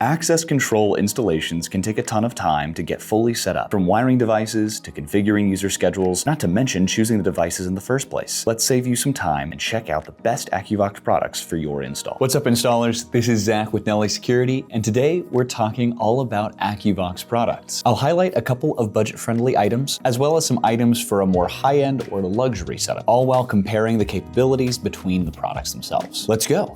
Access control installations can take a ton of time to get fully set up, from wiring devices to configuring user schedules, not to mention choosing the devices in the first place. Let's save you some time and check out the best Akuvox products for your install. What's up, installers? This is Zach with Nelly Security, and today we're talking all about Akuvox products. I'll highlight a couple of budget-friendly items, as well as some items for a more high-end or luxury setup, all while comparing the capabilities between the products themselves. Let's go.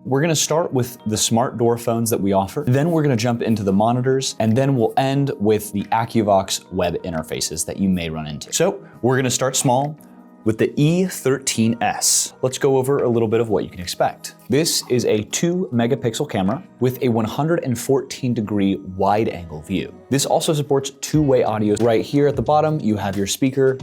We're gonna start with the smart door phones that we offer, then we're gonna jump into the monitors, and then we'll end with the Akuvox web interfaces that you may run into. So we're gonna start small with the E13S. Let's go over a little bit of what you can expect. This is a 2-megapixel camera with a 114-degree wide-angle view. This also supports two-way audio. Right here at the bottom, you have your speaker,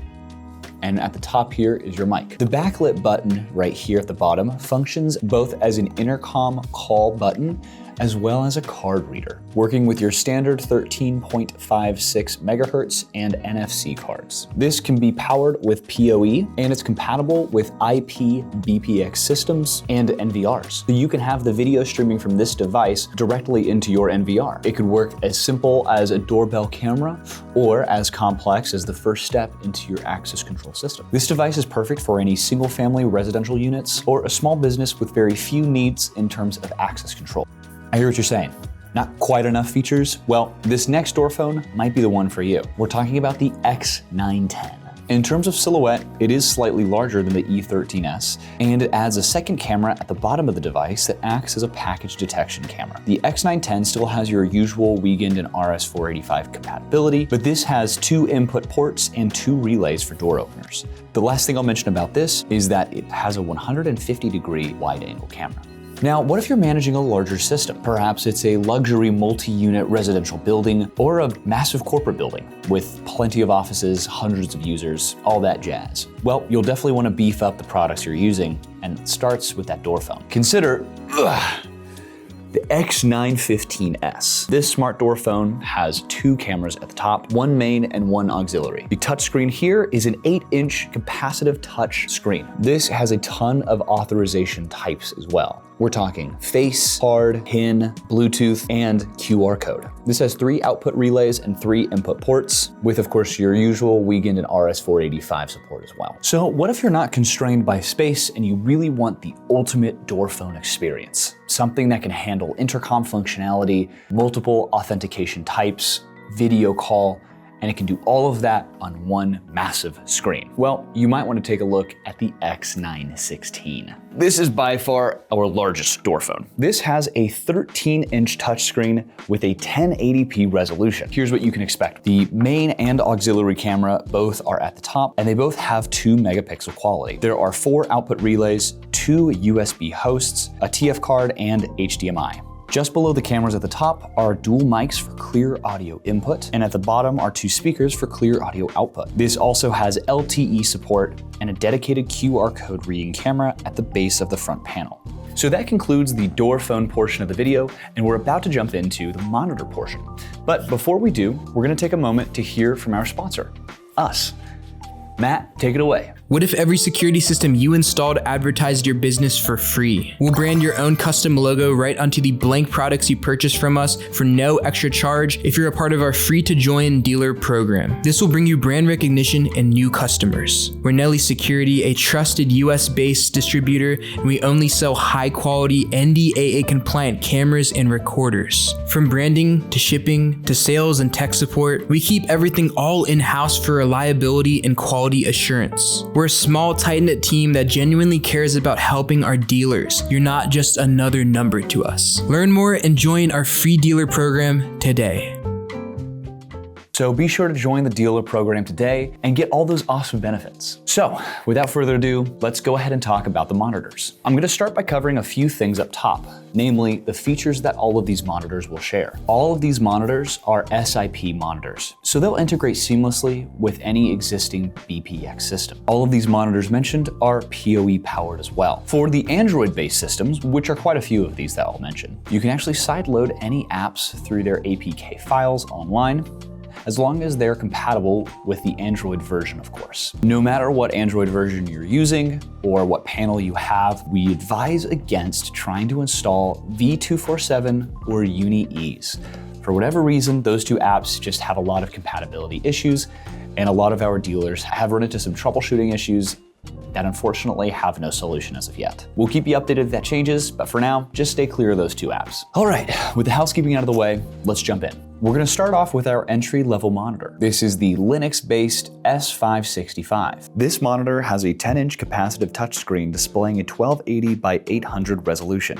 and at the top here is your mic. The backlit button right here at the bottom functions both as an intercom call button as well as a card reader, working with your standard 13.56 megahertz and NFC cards. This can be powered with PoE, and it's compatible with IP-BPX systems and NVRs. So you can have the video streaming from this device directly into your NVR. It could work as simple as a doorbell camera or as complex as the first step into your access control system. This device is perfect for any single-family residential units or a small business with very few needs in terms of access control. I hear what you're saying. Not quite enough features? Well, this next door phone might be the one for you. We're talking about the X910. In terms of silhouette, it is slightly larger than the E13S, and it adds a second camera at the bottom of the device that acts as a package detection camera. The X910 still has your usual Wiegand and RS485 compatibility, but this has 2 input ports and 2 relays for door openers. The last thing I'll mention about this is that it has a 150-degree wide-angle camera. Now, what if you're managing a larger system? Perhaps it's a luxury multi-unit residential building or a massive corporate building with plenty of offices, hundreds of users, all that jazz. Well, you'll definitely want to beef up the products you're using, and it starts with that door phone. Consider the X915S. This smart door phone has 2 cameras at the top, 1 main and 1 auxiliary. The touchscreen here is an 8-inch capacitive touch screen. This has a ton of authorization types as well. We're talking face, card, PIN, Bluetooth, and QR code. This has 3 output relays and 3 input ports, with of course your usual Wiegand and RS485 support as well. So what if you're not constrained by space and you really want the ultimate door phone experience? Something that can handle intercom functionality, multiple authentication types, video call, and it can do all of that on one massive screen. Well, you might want to take a look at the X916. This is by far our largest door phone. This has a 13-inch touchscreen with a 1080p resolution. Here's what you can expect. The main and auxiliary camera both are at the top, and they both have 2-megapixel quality. There are 4 output relays, 2 USB hosts, a TF card, and HDMI. Just below the cameras at the top are dual mics for clear audio input, and at the bottom are 2 speakers for clear audio output. This also has LTE support and a dedicated QR code reading camera at the base of the front panel. So that concludes the door phone portion of the video, and we're about to jump into the monitor portion. But before we do, we're gonna take a moment to hear from our sponsor, us. Matt, take it away. What if every security system you installed advertised your business for free? We'll brand your own custom logo right onto the blank products you purchase from us for no extra charge if you're a part of our free-to-join dealer program. This will bring you brand recognition and new customers. We're Nelly Security, a trusted US-based distributor, and we only sell high-quality NDAA-compliant cameras and recorders. From branding to shipping to sales and tech support, we keep everything all in-house for reliability and quality assurance. We're a small, tight-knit team that genuinely cares about helping our dealers. You're not just another number to us. Learn more and join our free dealer program today. So be sure to join the dealer program today and get all those awesome benefits. So without further ado, let's go ahead and talk about the monitors. I'm gonna start by covering a few things up top, namely the features that all of these monitors will share. All of these monitors are SIP monitors, so they'll integrate seamlessly with any existing BPX system. All of these monitors mentioned are PoE powered as well. For the Android-based systems, which are quite a few of these that I'll mention, you can actually sideload any apps through their APK files online. as long as they're compatible with the Android version, of course. No matter what Android version you're using or what panel you have, we advise against trying to install V247 or Uni-Ease. For whatever reason, those two apps just have a lot of compatibility issues, and a lot of our dealers have run into some troubleshooting issues that unfortunately have no solution as of yet. We'll keep you updated if that changes, but for now, just stay clear of those two apps. All right, with the housekeeping out of the way, let's jump in. We're gonna start off with our entry-level monitor. This is the Linux-based S565. This monitor has a 10-inch capacitive touchscreen displaying a 1280 by 800 resolution.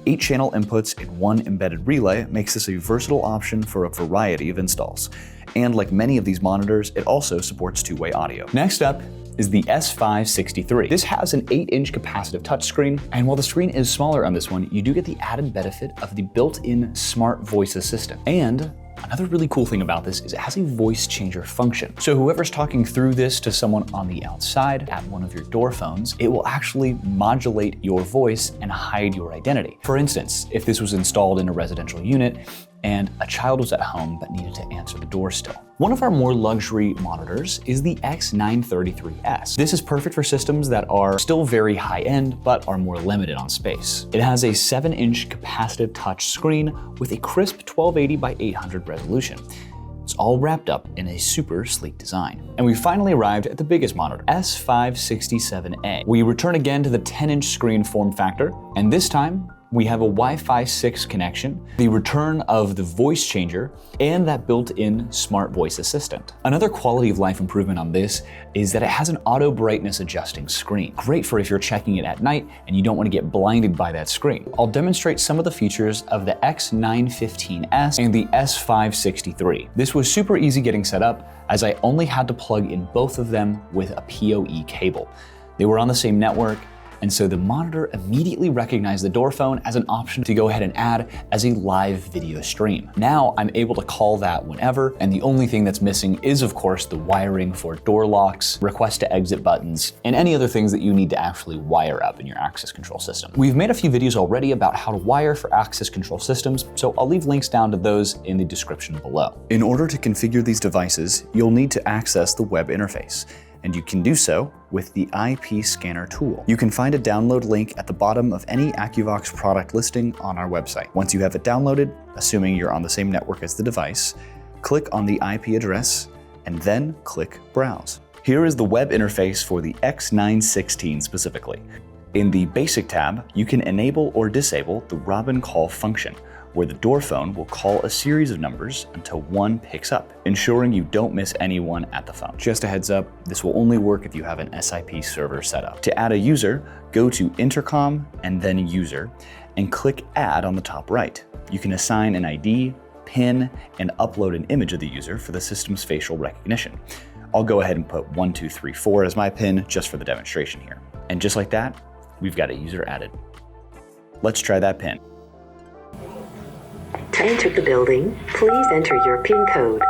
8 channel inputs and 1 embedded relay makes this a versatile option for a variety of installs. And like many of these monitors, it also supports two-way audio. Next up is the S563. This has an 8-inch capacitive touchscreen, and while the screen is smaller on this one, you do get the added benefit of the built-in smart voice assistant. And another really cool thing about this is it has a voice changer function. So whoever's talking through this to someone on the outside at one of your door phones, it will actually modulate your voice and hide your identity. For instance, if this was installed in a residential unit and a child was at home but needed to answer the door still. One of our more luxury monitors is the X933S. This is perfect for systems that are still very high-end but are more limited on space. It has a 7-inch capacitive touch screen with a crisp 1280 by 800 resolution. It's all wrapped up in a super sleek design. And we finally arrived at the biggest monitor, S567A. We return again to the 10-inch screen form factor, and this time, we have a Wi-Fi 6 connection, the return of the voice changer, and that built-in smart voice assistant. Another quality of life improvement on this is that it has an auto brightness adjusting screen. Great for if you're checking it at night and you don't want to get blinded by that screen. I'll demonstrate some of the features of the X915S and the S563. This was super easy getting set up as I only had to plug in both of them with a PoE cable. They were on the same network, and so the monitor immediately recognized the door phone as an option to go ahead and add as a live video stream. Now I'm able to call that whenever, and the only thing that's missing is of course the wiring for door locks, request to exit buttons, and any other things that you need to actually wire up in your access control system. We've made a few videos already about how to wire for access control systems, so I'll leave links down to those in the description below. In order to configure these devices, you'll need to access the web interface, and you can do so with the IPScanner tool. You can find a download link at the bottom of any Akuvox product listing on our website. Once you have it downloaded, assuming you're on the same network as the device, click on the IP address and then click Browse. Here is the web interface for the X916 specifically. In the Basic tab, you can enable or disable the Robin call function, where the door phone will call a series of numbers until one picks up, ensuring you don't miss anyone at the phone. Just a heads up, this will only work if you have an SIP server set up. To add a user, go to Intercom and then User, and click Add on the top right. You can assign an ID, PIN, and upload an image of the user for the system's facial recognition. I'll go ahead and put 1234 as my PIN just for the demonstration here. And just like that, we've got a user added. Let's try that PIN. To enter the building, please enter your PIN code.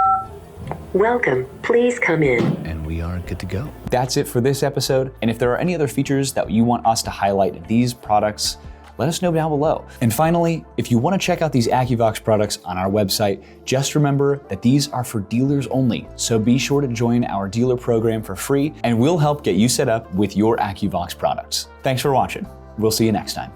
Welcome, please come in. And we are good to go. That's it for this episode. And if there are any other features that you want us to highlight in these products, let us know down below. And finally, if you want to check out these Akuvox products on our website, just remember that these are for dealers only. So be sure to join our dealer program for free, and we'll help get you set up with your Akuvox products. Thanks for watching. We'll see you next time.